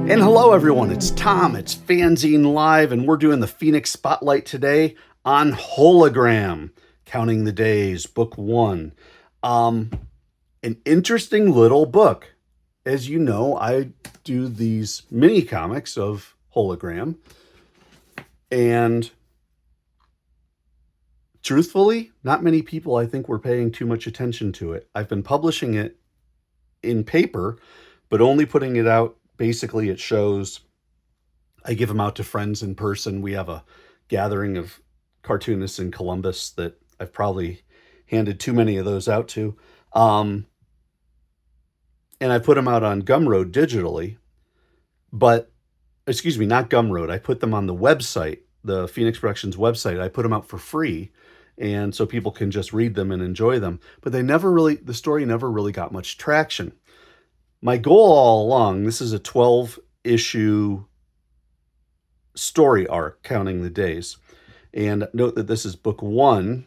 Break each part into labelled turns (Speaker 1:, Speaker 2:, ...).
Speaker 1: And hello, everyone. It's Tom. It's FANzine Live, and we're doing the Phoenix Spotlight today on Hologram, Counting the Days, Book 1. An interesting little book. As you know, I do these mini comics of Hologram, and truthfully, not many people, I think, were paying too much attention to it. I've been publishing it in paper, but only putting it out basically at shows. I give them out to friends in person. We have a gathering of cartoonists in Columbus that I've probably handed too many of those out to. And I put them out on Gumroad digitally, but, excuse me, not Gumroad. I put them on the website, the Phoenix Productions website. I put them out for free, and so people can just read them and enjoy them. But the story never really got much traction. My goal all along, this is a 12-issue story arc, Counting the Days. And note that this is book 1.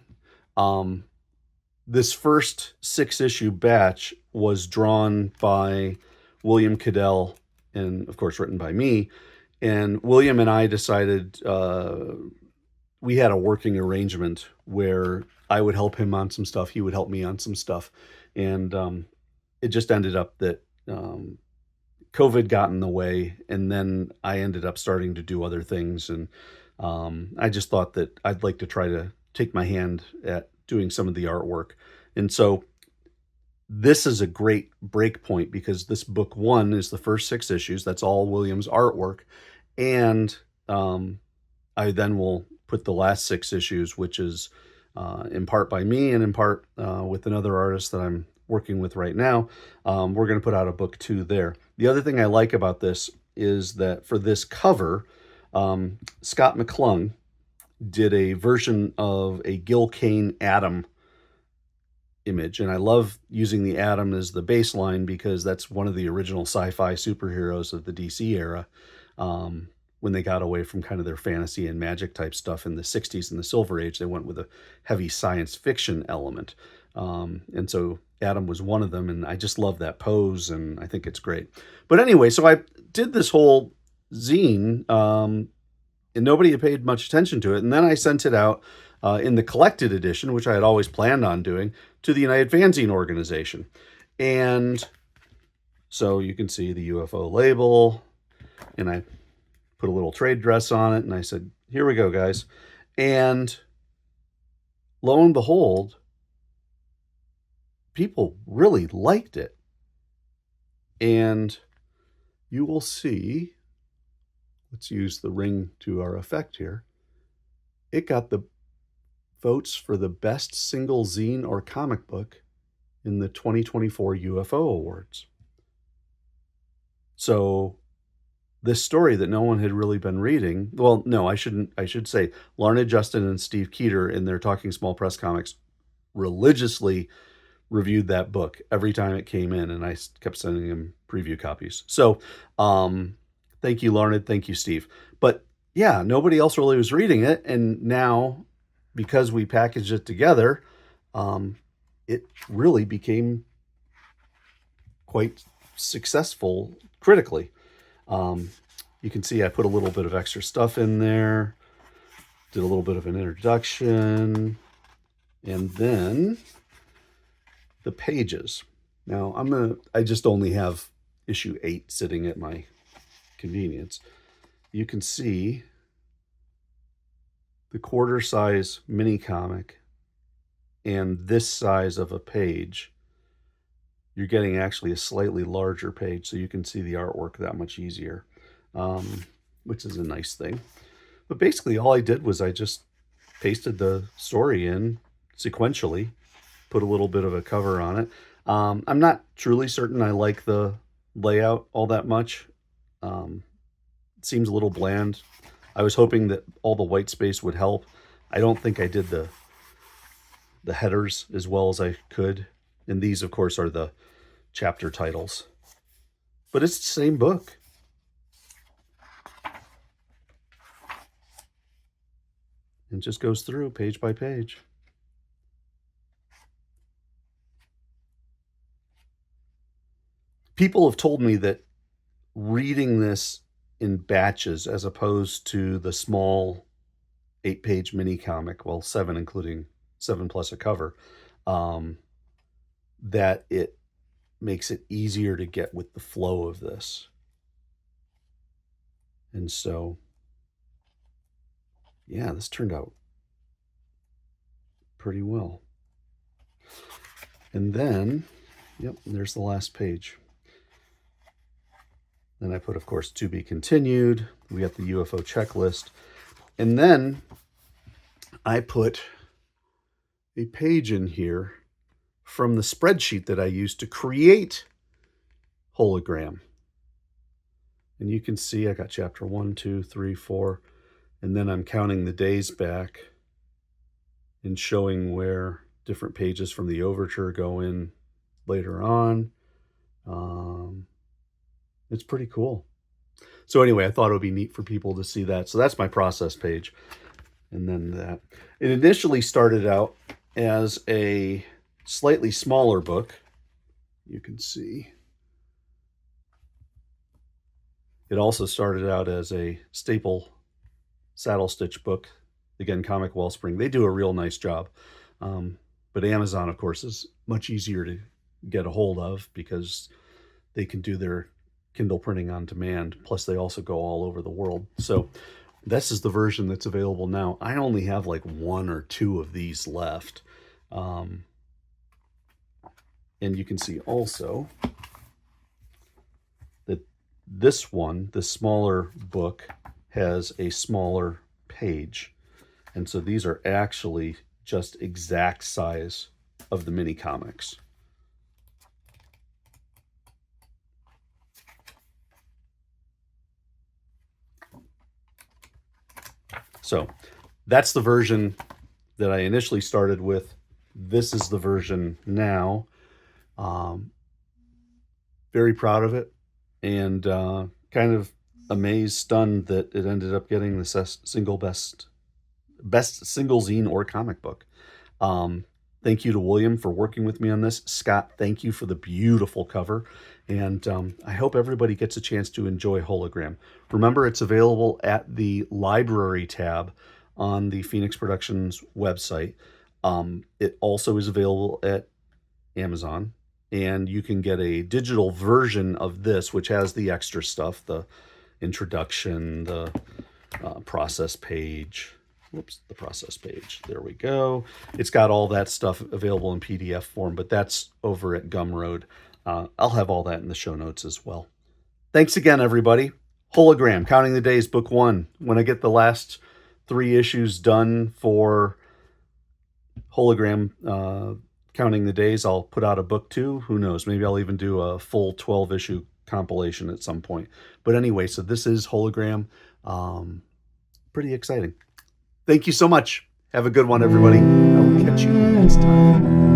Speaker 1: This first 6-issue batch was drawn by William Cadell and, of course, written by me. And William and I decided we had a working arrangement where I would help him on some stuff, he would help me on some stuff. And it just ended up that COVID got in the way, and then I ended up starting to do other things. And I just thought that I'd like to try to take my hand at doing some of the artwork. And so this is a great break point because this book 1 is the first 6 issues. That's all William's artwork. And I then will put the last 6 issues, which is in part by me and in part with another artist that I'm working with right now. We're going to put out a book 2 there. The other thing I like about this is that for this cover, Scott McClung did a version of a Gil Kane Atom image. And I love using the Atom as the baseline because that's one of the original sci-fi superheroes of the DC era. When they got away from kind of their fantasy and magic type stuff in the 60s and the Silver Age, they went with a heavy science fiction element. And so Atom was one of them, and I just love that pose, and I think it's great. But anyway, so I did this whole zine, and nobody had paid much attention to it. And then I sent it out in the collected edition, which I had always planned on doing, to the United Fanzine Organization. And so you can see the UFO label, and I put a little trade dress on it, and I said, here we go, guys. And lo and behold, people really liked it. And you will see, let's use the ring to our effect here. It got the votes for the best single zine or comic book in the 2024 UFO Awards. So this story that no one had really been reading, well, no, I should say Larned Justin and Steve Keeter in their Talking Small Press Comics religiously reviewed that book every time it came in, and I kept sending him preview copies. So thank you, Larned. Thank you, Steve. But yeah, nobody else really was reading it, and now, because we packaged it together, it really became quite successful critically. You can see I put a little bit of extra stuff in there, did a little bit of an introduction, and then the pages. Now I just only have issue 8 sitting at my convenience. You can see the quarter size mini comic and this size of a page. You're getting actually a slightly larger page, so you can see the artwork that much easier, which is a nice thing. But basically all I did was I just pasted the story in sequentially, put a little bit of a cover on it. I'm not truly certain I like the layout all that much. It seems a little bland. I was hoping that all the white space would help. I don't think I did the headers as well as I could. And these, of course, are the chapter titles. But it's the same book. It just goes through page by page. People have told me that reading this in batches as opposed to the small 8-page mini comic, well, 7 including 7 plus a cover, that it makes it easier to get with the flow of this. And so, yeah, this turned out pretty well. And then, yep, there's the last page. Then I put, of course, to be continued. We got the UFO checklist. And then I put a page in here from the spreadsheet that I used to create Hologram. And you can see I got chapter 1, 2, 3, 4, and then I'm counting the days back and showing where different pages from the overture go in later on. It's pretty cool. So anyway, I thought it would be neat for people to see that. So that's my process page. And then that. It initially started out as a slightly smaller book. You can see. It also started out as a staple saddle stitch book. Again, Comic Wellspring. They do a real nice job. But Amazon, of course, is much easier to get a hold of because they can do their Kindle printing on demand. Plus, they also go all over the world. So this is the version that's available now. I only have like 1 or 2 of these left. And you can see also that this one, the smaller book, has a smaller page. And so these are actually just exact size of the mini comics. So that's the version that I initially started with. This is the version now. Very proud of it, and kind of amazed, stunned that it ended up getting the single best single zine or comic book. Thank you to William for working with me on this. Scott, thank you for the beautiful cover. And I hope everybody gets a chance to enjoy Hologram. Remember, it's available at the library tab on the Phoenix Productions website. It also is available at Amazon. And you can get a digital version of this, which has the extra stuff, the introduction, the process page. Whoops, the process page. There we go. It's got all that stuff available in PDF form, but that's over at Gumroad. I'll have all that in the show notes as well. Thanks again, everybody. Hologram, Counting the Days, Book 1. When I get the last 3 issues done for Hologram, Counting the Days, I'll put out a book 2. Who knows? Maybe I'll even do a full 12-issue compilation at some point. But anyway, so this is Hologram. Pretty exciting. Thank you so much. Have a good one, everybody. I will catch you next time.